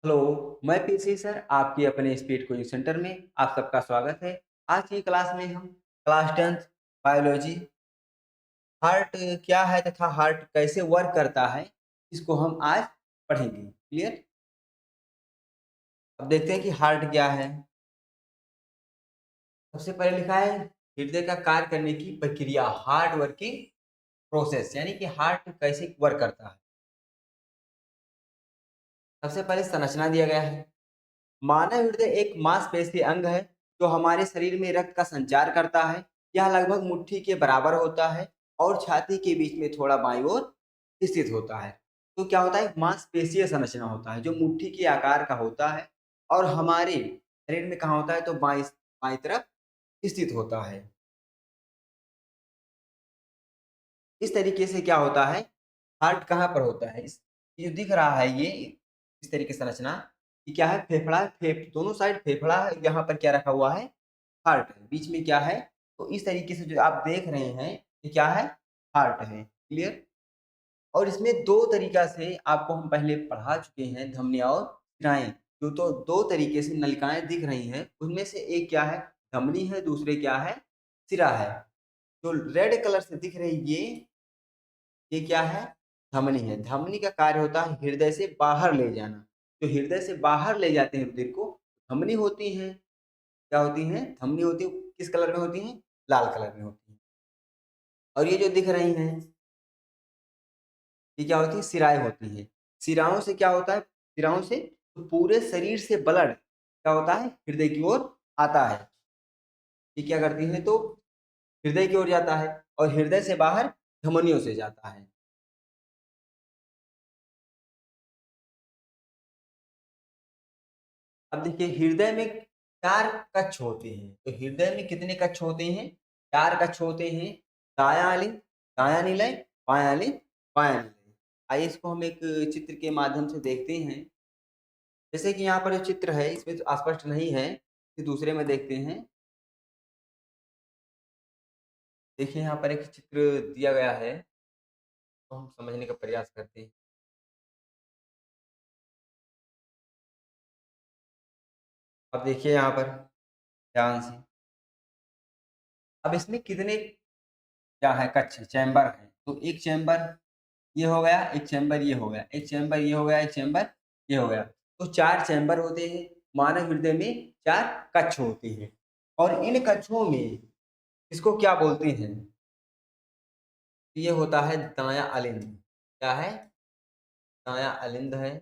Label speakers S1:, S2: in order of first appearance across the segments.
S1: Hello, मैं PC sir आपके अपने स्पीड कोचिंग सेंटर में आप सबका स्वागत है। आज की क्लास में हम क्लास 10th बायोलॉजी हार्ट क्या है तथा हार्ट कैसे वर्क करता है, इसको हम आज पढ़ेंगे। क्लियर? अब देखते हैं कि हार्ट क्या है। सबसे पहले लिखा है हृदय का कार्य करने की प्रक्रिया, हार्ट वर्किंग प्रोसेस, यानी कि हार्ट कैसे वर्क करता है। सबसे पहले संरचना दिया गया है। मानव हृदय एक मांसपेशी अंग है जो हमारे शरीर में रक्त का संचार करता है। यह लगभग मुट्ठी के बराबर होता है और छाती के बीच में थोड़ा बाईं ओर स्थित होता है। तो क्या होता है, मांसपेशीय संरचना होता है जो मुट्ठी के आकार का होता है और हमारे शरीर में कहाँ होता है, तो बाईं बाईं तरफ स्थित होता है। इस तरीके से क्या होता है, हार्ट कहाँ पर होता है, इस ये जो दिख रहा है ये इस तरीके से संरचना, ये क्या है, फेफड़ा है, दोनों साइड फेफड़ा है, यहाँ पर क्या रखा हुआ है, हार्ट है, बीच में क्या है। तो इस तरीके से जो आप देख रहे हैं ये क्या है, हार्ट है। क्लियर? और इसमें दो तरीका से आपको हम पहले पढ़ा चुके हैं, धमनियां और शिराएं। जो तो दो तरीके से नलिकाएं दिख रही हैं उनमें से एक क्या है, धमनी है, दूसरे क्या है, सिरा है। जो रेड कलर से दिख रही ये क्या है, धमनी है। धमनी का कार्य होता है हृदय से बाहर ले जाना। जो हृदय से बाहर ले जाते हैं रुधिर को, धमनी होती है। क्या होती हैं, धमनी होती है, किस कलर में होती हैं, लाल कलर में होती हैं। और ये जो दिख रही हैं ये क्या होती है, सिराएं होती हैं। सिराओं से क्या होता है, सिराओं से तो पूरे शरीर से ब्लड क्या होता है, हृदय की ओर आता है। ये क्या करती है, तो हृदय की ओर जाता है और हृदय से बाहर धमनियों से जाता है। अब देखिए हृदय में 4 कक्ष होते हैं। तो हृदय में कितने कक्ष होते हैं, 4 कक्ष होते हैं। दायां अलिंद, दायां निलय, बायां अलिंद, बायां निलय। आइए इसको हम एक चित्र के माध्यम से देखते हैं। जैसे कि यहाँ पर जो चित्र है इसमें तो अस्पष्ट नहीं है, इसे दूसरे में देखते हैं। देखिए यहाँ पर एक चित्र दिया गया है, तो हम समझने का प्रयास करते हैं। अब देखिए यहाँ पर ध्यान से, अब इसमें कितने क्या है, कक्ष, चैम्बर है। तो एक चैम्बर ये हो गया, एक चैम्बर ये हो गया, एक चैम्बर ये हो गया, एक चैम्बर ये हो गया। तो 4 चैम्बर होते हैं। मानव हृदय में 4 कक्ष होते हैं और इन कक्षों में इसको क्या बोलते हैं, ये होता है दायां अलिंद। क्या है, दायां अलिंद है।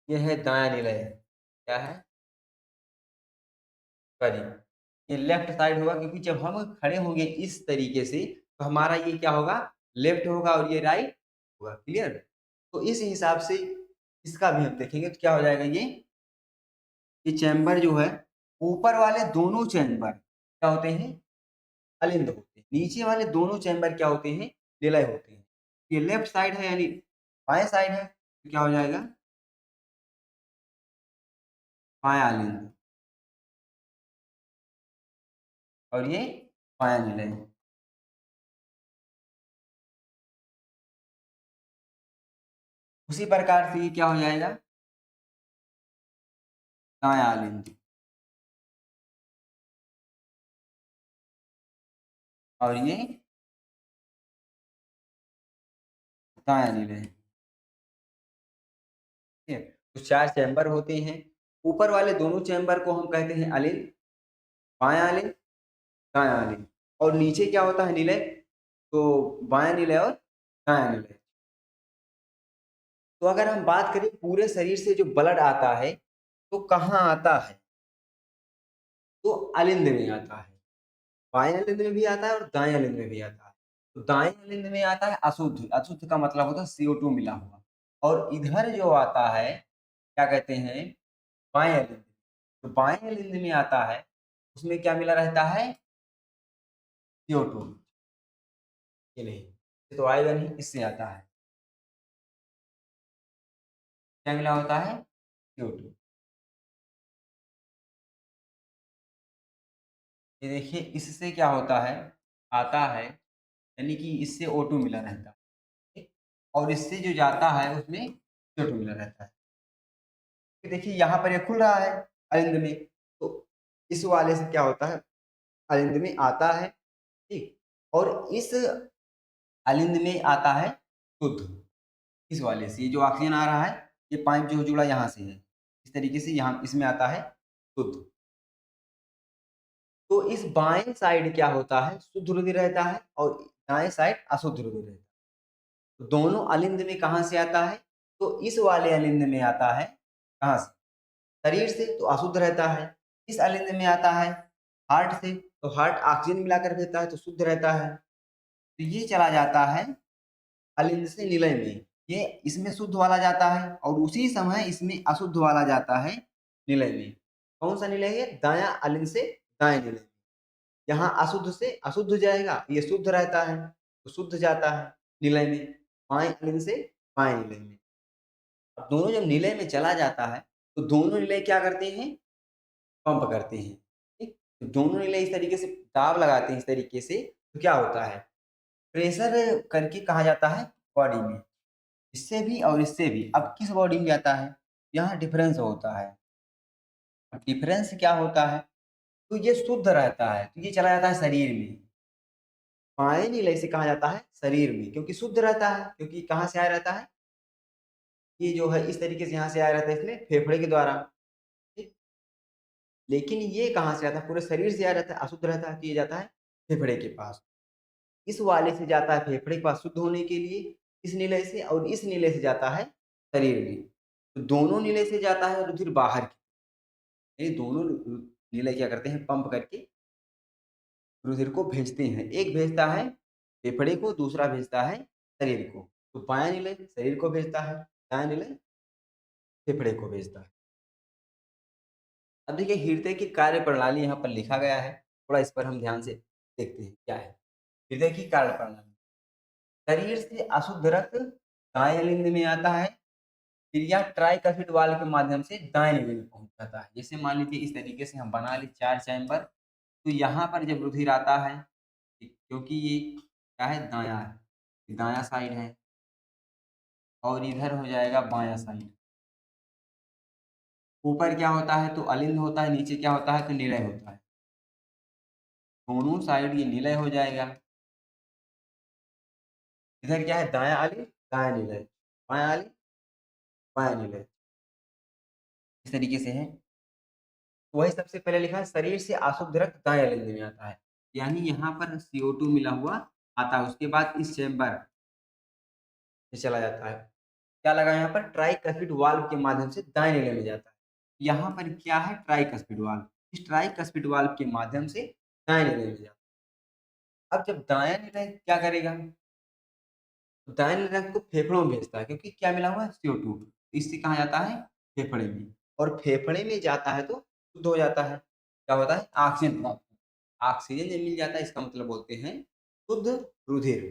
S1: ये है दायां निलय, क्या है, करी। ये लेफ्ट साइड होगा क्योंकि जब हम खड़े होंगे इस तरीके से तो हमारा ये क्या होगा, लेफ्ट होगा और ये राइट होगा। क्लियर? तो इस हिसाब से इसका भी हम देखेंगे तो क्या हो जाएगा, ये चैम्बर जो है, ऊपर वाले दोनों चैम्बर क्या होते हैं, अलिंद होते हैं। नीचे वाले दोनों चैम्बर क्या होते हैं, निलय होते हैं। ये लेफ्ट साइड है यानी बाएं साइड है, तो क्या हो जाएगा, बायां अलिंद, और ये बायां निलय। उसी प्रकार से ये क्या हो जाएगा, दायां अलिंद, और ये दायां निलय। ठीक है? तो 4 चैम्बर होते हैं। ऊपर वाले दोनों चैम्बर को हम कहते हैं अलिंद, बायां अलिंद, दायां अलिंद। और नीचे क्या होता है, निलय। तो बायां निलय और दायां निलय। तो अगर हम बात करें पूरे शरीर से जो ब्लड आता है तो कहाँ आता है, तो अलिंद में आता है। बाएं अलिंद में भी आता है और दाएं अलिंद में भी आता है। तो दाएं अलिंद में आता है अशुद्ध, अशुद्ध का मतलब होता है CO2 मिला हुआ। और इधर जो आता है क्या कहते हैं, बाएं अलिंद। तो बाएं अलिंद में आता है, उसमें क्या मिला रहता है, CO2। ये नहीं, ये तो आएगा नहीं, इससे आता है, क्या मिला होता है, CO2। ये देखिए इससे क्या होता है, आता है, यानी कि इससे O2 मिला रहता है। ठीक? और इससे जो जाता है उसमें CO2 मिला रहता है। फिर देखिए यहाँ पर ये खुल रहा है अलिंद में, तो इस वाले से क्या होता है, अलिंद में आता है, ठीक? और इस अलिंद में आता है शुद्ध, इस वाले से। ये जो ऑक्सीजन आ रहा है, ये पाइप जो जुड़ा यहाँ से है, इस तरीके से यहाँ इसमें आता है शुद्ध। तो इस बाएं साइड क्या होता है, शुद्ध रुधिर रहता है, और दाएं साइड अशुद्ध रुधिर रहता है। तो दोनों अलिंद में कहाँ से आता है, तो इस वाले अलिंद में आता है, कहाँ से, शरीर से, तो अशुद्ध रहता है। इस अलिंद में आता है हार्ट से, तो हार्ट ऑक्सीजन मिलाकर भेजता है, तो शुद्ध रहता है। तो ये चला जाता है अलिंद से निलय में, ये इसमें शुद्ध वाला जाता है, और उसी समय इसमें अशुद्ध वाला जाता है निलय में। कौन सा निलय है, दायां अलिंद से दाएं निलय। यहाँ अशुद्ध से अशुद्ध जाएगा, ये शुद्ध रहता है, तो शुद्ध जाता है निलय में, बाएं अलिंद से बाएं निलय में। अब दोनों जब निलय में चला जाता है, तो दोनों निलय क्या करते हैं, पंप करते हैं, ठीक? तो दोनों निलय इस तरीके से दाब लगाते हैं, इस तरीके से, तो क्या होता है, प्रेशर करके कहा जाता है बॉडी में, इससे भी और इससे भी। अब किस बॉडी में जाता है, यहाँ डिफरेंस होता है। अब डिफरेंस क्या होता है, तो ये शुद्ध रहता है, तो ये चला जाता है शरीर में। बाएं निलय से कहा जाता है शरीर में, क्योंकि शुद्ध रहता है, क्योंकि कहाँ से आया रहता है, ये जो है इस तरीके से यहाँ से आया रहता है, इसमें फेफड़े के द्वारा, ठीक? लेकिन ये कहाँ से आता है, पूरे शरीर से आया रहता है, अशुद्ध रहता है, तो ये जाता है फेफड़े के पास। इस वाले से जाता है फेफड़े के पास शुद्ध होने के लिए, इस नीले से, और इस नीले से जाता है शरीर में। तो दोनों नीले से जाता है रुधिर बाहर की, ये दोनों नीले क्या करते हैं, पंप करके रुधिर को भेजते हैं। एक भेजता है फेफड़े को, दूसरा भेजता है शरीर को। तो बायां नीले शरीर को भेजता है, दायां नीले फेफड़े को भेजता है। अब देखिए हृदय की कार्य प्रणाली यहाँ पर लिखा गया है, थोड़ा इस पर हम ध्यान से देखते हैं क्या है। हृदय की कार्य प्रणाली, शरीर से अशुद्ध रक्त दाएं लिंग में आता है, फिर यह ट्राइकफिड वाल्व के माध्यम से दाएं लिंग में पहुंच जाता है। जैसे मान लीजिए इस तरीके से हम बना ले 4 चैम्बर, तो यहाँ पर जब रुधिर आता है, क्योंकि ये क्या है, दायां है, दायां साइड है, और इधर हो जाएगा बायां साइड। ऊपर क्या होता है, तो अलिंद होता है, नीचे क्या होता है, तो निलय होता है। दोनों साइड ये निलय हो जाएगा। इधर क्या है, दायां अलिंद दायां निलय, बायां अलिंद बायां निलय, इस तरीके से है। वही सबसे पहले लिखा है, शरीर से अशुद्ध रक्त दाएं अलिंद में आता है, यानी यहाँ पर CO2 मिला हुआ आता है। उसके बाद इस चेम्बर से चला जाता है, क्या लगा यहाँ पर, ट्राइकस्पिड वाल्व के माध्यम से दाएं निलय में जाता है। यहाँ पर क्या है, ट्राइकस्पिड वाल्व, इस ट्राइकस्पिड वाल्व के माध्यम से दाएं निलय में जाता है। अब जब दायां निलय क्या करेगा, तो दाएं निलय को फेफड़ों में भेजता है, क्योंकि क्या मिला हुआ है, CO2। इससे कहाँ जाता है, फेफड़े में, और फेफड़े में जाता है तो शुद्ध हो जाता है, क्या होता है, ऑक्सीजन प्राप्त। ऑक्सीजन जब मिल जाता है, इसका मतलब बोलते हैं शुद्ध रुधिर।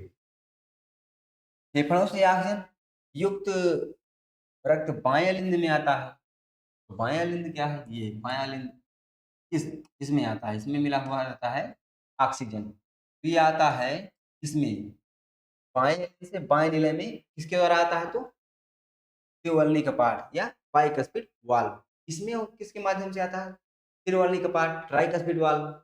S1: फेफड़ों से ऑक्सीजन युक्त रक्त बाएं लिंद में आता है। तो बायां लिंद क्या है, ये बायां लिंद इस इसमें आता है, इसमें मिला हुआ रहता है ऑक्सीजन। तो ये आता है इसमें, बाएं लिंद से बाएं निलय में किसके द्वारा आता है, तो त्रिवलनी कपाट या बाइकस्पिड वाल्व। इसमें किसके माध्यम से आता है, त्रिवलनी कपाट, ट्राइकस्पिड वाल्व।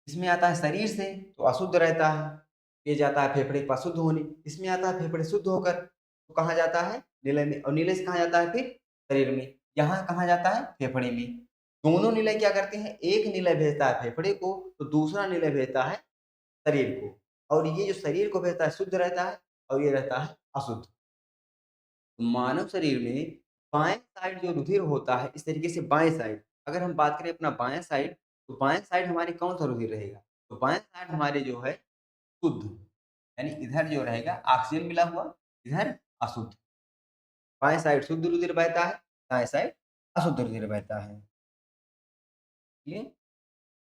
S1: इसमें आता है शरीर से, तो अशुद्ध रहता है, ये जाता है फेफड़े के पास शुद्ध होने। इसमें आता है फेफड़े शुद्ध होकर, तो कहाँ जाता है, निलय में, और निलय से कहाँ जाता है, फिर शरीर में। यहाँ कहाँ जाता है, फेफड़े में। दोनों निलय क्या करते हैं, एक निलय भेजता है फेफड़े को, तो दूसरा निलय भेजता है शरीर को, और ये जो शरीर को भेजता है शुद्ध रहता है, और ये रहता है अशुद्ध। मानव शरीर में बाएं साइड जो रुधिर होता है, इस तरीके से बाएं साइड, अगर हम बात करें अपना बाएं साइड, तो बाएं साइड हमारे कौन सा रुधिर रहेगा, तो बाएं साइड हमारे जो है शुद्ध, यानी इधर जो रहेगा ऑक्सीजन मिला हुआ, इधर अशुद्ध। बाएं साइड शुद्ध रुधिर बहता है, दाएं साइड अशुद्ध रुधिर बहता है। ये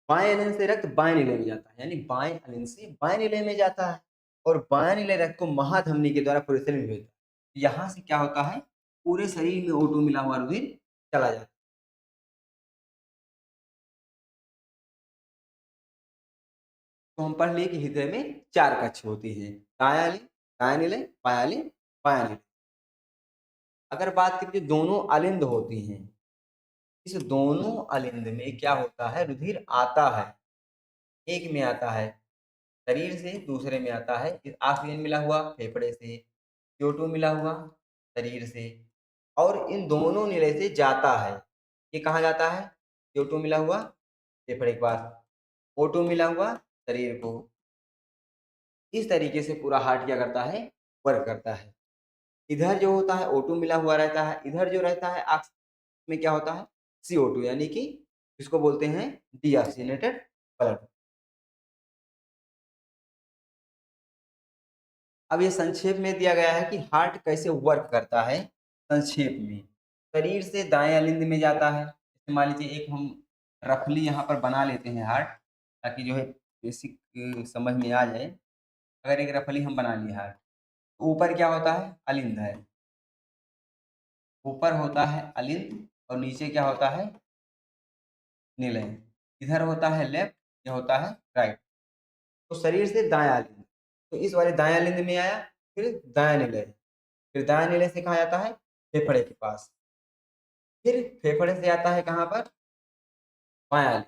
S1: बाएं अलिंद से रक्त बाएं निलय में जाता है, यानी बाएं अलिंद से बाएं निलय में जाता है, और बाएं निलय रक्त को महाधमनी के द्वारा पूरे शरीर में भेजता है। यहाँ से क्या होता है, पूरे शरीर में O2 मिला हुआ रुधिर चला जाता है। तो हम पढ़ लिए कि हृदय में 4 कक्ष होते हैं, दायां अलिंद, दायां निलय, बायां अलिंद, बायां निलय। अगर बात करें जो दोनों अलिंद होती हैं, इस दोनों अलिंद में क्या होता है, रुधिर आता है, एक में आता है शरीर से, दूसरे में आता है ऑक्सीजन मिला हुआ फेफड़े से, CO2 मिला हुआ शरीर से, और इन दोनों नीले से जाता है। ये कहाँ जाता है, CO2 मिला हुआ फेफड़े के पास, O2 मिला हुआ शरीर को। इस तरीके से पूरा हार्ट क्या करता है, वर्क करता है। इधर जो होता है O2 मिला हुआ रहता है, इधर जो रहता है ऑक्सीजन में क्या होता है, CO2, यानी कि इसको बोलते हैं डीऑक्सीजनेटेड ब्लड। अब ये संक्षेप में दिया गया है कि हार्ट कैसे वर्क करता है। संक्षेप में शरीर से दाएं अलिंद में जाता है। जैसे मान लीजिए एक हम रफली यहाँ पर बना लेते हैं हार्ट, ताकि जो है बेसिक समझ में आ जाए। अगर एक रफली हम बना लिए हार्ट, तो ऊपर क्या होता है, अलिंद है, ऊपर होता है अलिंद और नीचे क्या होता है, निलय। इधर होता है लेफ्ट, यह होता है राइट। तो शरीर से दायां अलिंद, तो इस वाले दायां अलिंद में आया, फिर दायां निलय, फिर दायां निलय से कहाँ जाता है, फेफड़े के पास, फिर फेफड़े से आता है कहाँ पर, बायां अलिंद,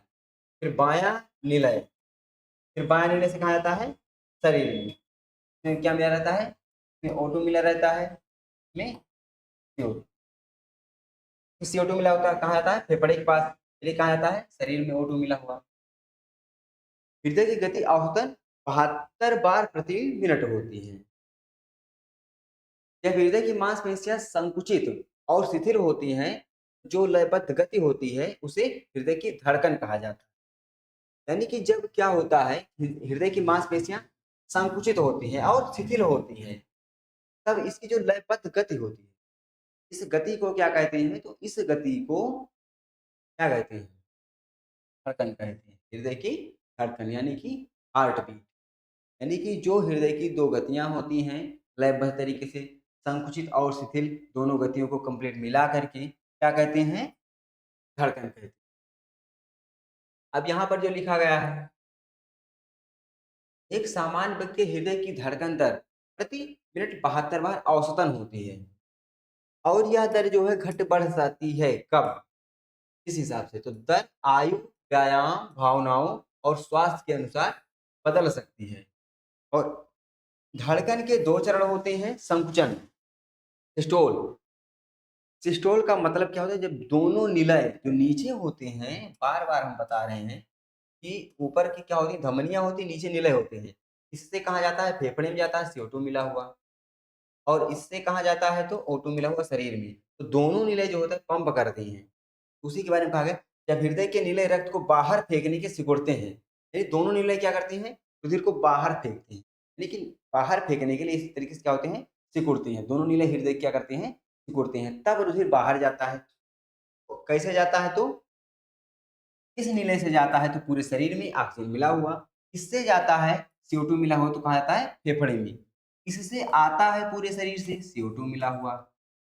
S1: फिर बायां निलय, फिर बायां निलय से कहाँ जाता है, शरीर में। इसमें क्या मिला रहता है, इसमें O2 मिला रहता है, इसमें CO2, CO2 मिला होता है कहाँ जाता है, फेफड़े के पास, फिर कहाँ जाता है, शरीर में O2 मिला हुआ। हृदय की गति औसतन 72 बार प्रति मिनट होती है। जब हृदय की मांसपेशियां संकुचित और शिथिल होती हैं, जो लयबद्ध गति होती है, उसे हृदय की धड़कन कहा जाता है। यानी कि जब क्या होता है, हृदय की मांसपेशियां संकुचित होती हैं और शिथिल होती हैं, तब इसकी जो लयबद्ध गति होती है, इस गति को क्या कहते हैं, तो इस गति को क्या कहते हैं, धड़कन कहते हैं। हृदय की धड़कन यानी कि हार्ट बीट। यानी कि जो हृदय की दो गतियां होती हैं लयबद्ध तरीके से, संकुचित और शिथिल, दोनों गतियों को कंप्लीट मिला करके क्या कहते हैं, धड़कन कहते हैं। अब यहाँ पर जो लिखा गया है, एक सामान्य व्यक्ति के हृदय की धड़कन दर प्रति मिनट 72 बार औसतन होती है, और यह दर जो है घट बढ़ जाती है कब, किस हिसाब से, तो दर आयु, व्यायाम, भावनाओं और स्वास्थ्य के अनुसार बदल सकती है। और धड़कन के दो चरण होते हैं, संकुचन, सिस्टोल। सिस्टोल का मतलब क्या होता है, जब दोनों निलय जो नीचे होते हैं, बार बार हम बता रहे हैं कि ऊपर की क्या होती है, धमनियां होती है, नीचे निलय होते हैं। इससे कहा जाता है फेफड़े में जाता है CO2 मिला हुआ, और इससे कहा जाता है तो O2 मिला हुआ शरीर में। तो दोनों निलय जो होता है पंप करते हैं। उसी के बारे में कहा गया, जब हृदय के निलय रक्त को बाहर फेंकने के सिकुड़ते हैं, यानी दोनों निलय क्या करते हैं, रुधिर को बाहर फेंकते हैं, लेकिन बाहर फेंकने के लिए इस तरीके से क्या होते हैं, सिकुड़ते हैं। दोनों निलय हृदय क्या करते हैं, सिकुड़ते हैं, तब रुधिर बाहर जाता है। तो कैसे जाता है, तो इस निलय से जाता है तो पूरे शरीर में ऑक्सीजन मिला हुआ, इससे जाता है CO2 मिला हुआ, तो कहाँ जाता है, फेफड़े में। इससे आता है पूरे शरीर से CO2 मिला हुआ,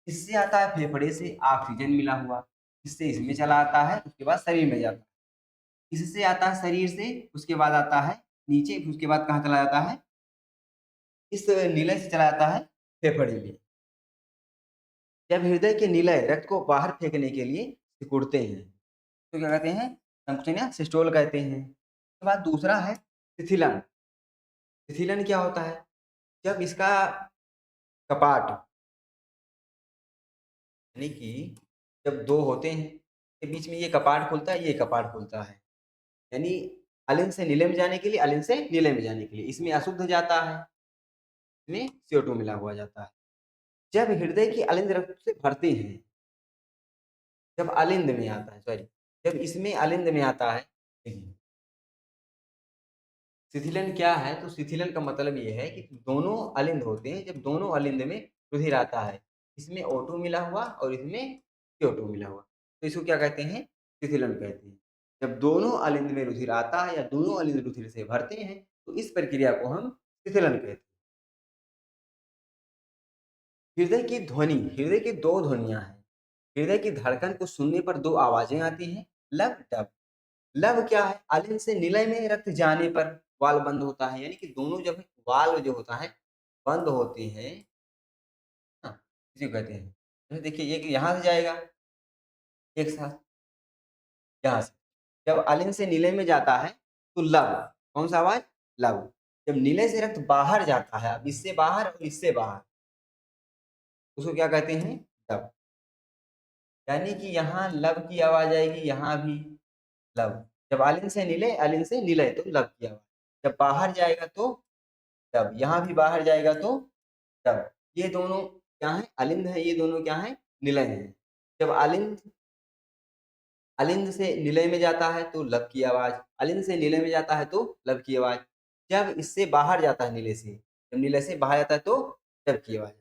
S1: इससे आता है फेफड़े से ऑक्सीजन मिला हुआ, इससे इसमें चला आता है, उसके बाद शरीर में जाता है। इससे आता है शरीर से, उसके बाद आता है नीचे, फिर उसके बाद कहाँ चला जाता है, इस निलय से चला जाता है फेफड़े में। जब हृदय के निलय रक्त को बाहर फेंकने के लिए सिकुड़ते हैं, तो क्या कहते हैं, संकुचन या सिस्टोल कहते हैं। उसके बाद दूसरा है शिथिलन। शिथिलन क्या होता है, जब इसका कपाट, यानी कि जब दो होते हैं के बीच में ये कपाट खुलता है, ये कपाट खुलता है, यानी अलिंद से नीले में जाने के लिए, अलिंद से नीले में जाने के लिए, इसमें अशुद्ध जाता है, इसमें CO2 मिला हुआ जाता है। जब हृदय की अलिंद रक्त से भरते हैं, जब अलिंद में आता है, सॉरी, जब इसमें अलिंद में आता है, देखिए शिथिलन क्या है, तो शिथिलन का मतलब ये है कि दोनों अलिंद होते हैं, जब दोनों अलिंद में रुधिर आता है, इसमें O2 मिला हुआ और इसमें CO2 मिला हुआ, तो इसको क्या कहते हैं, शिथिलन कहते हैं। जब दोनों अलिंद में रुधिर आता है या दोनों अलिंद रुधिर से भरते हैं, तो इस प्रक्रिया को हम शिथिलन कहते हैं। हृदय की ध्वनि, हृदय की दो ध्वनियां हैं। हृदय की धड़कन को सुनने पर दो आवाजें आती हैं, लब डब। लब क्या है, अलिंद से निलय में रक्त जाने पर वाल्व बंद होता है, यानी कि दोनों जब वाल्व जो होता है बंद होते हैं, हाँ, इसे कहते हैं। तो देखिए एक यहाँ से जाएगा, एक साथ यहाँ से। जब अलिंद से नीलय में जाता है तो लब, कौन सा आवाज? लब। जब नीलय से रक्त बाहर जाता है, अब इससे बाहर और इससे बाहर, उसको क्या कहते हैं? लब। यानी कि यहाँ लब की आवाज आएगी, यहाँ भी लब। जब अलिंद से नीलय, अलिंद से नीलय तो लब की आवाज। जब बाहर जाएगा तो लब, यहाँ भी बाहर जाएगा तो लब। ये दोनों क्या है? अलिंद है, ये दोनों क्या है? निलय है। जब अलिंद अलिंद से निलय में जाता है तो लब की आवाज, अलिंद से निलय में जाता है तो लब की आवाज। जब इससे बाहर जाता है नीले से, जब नीले से बाहर जाता है तो लब की आवाज।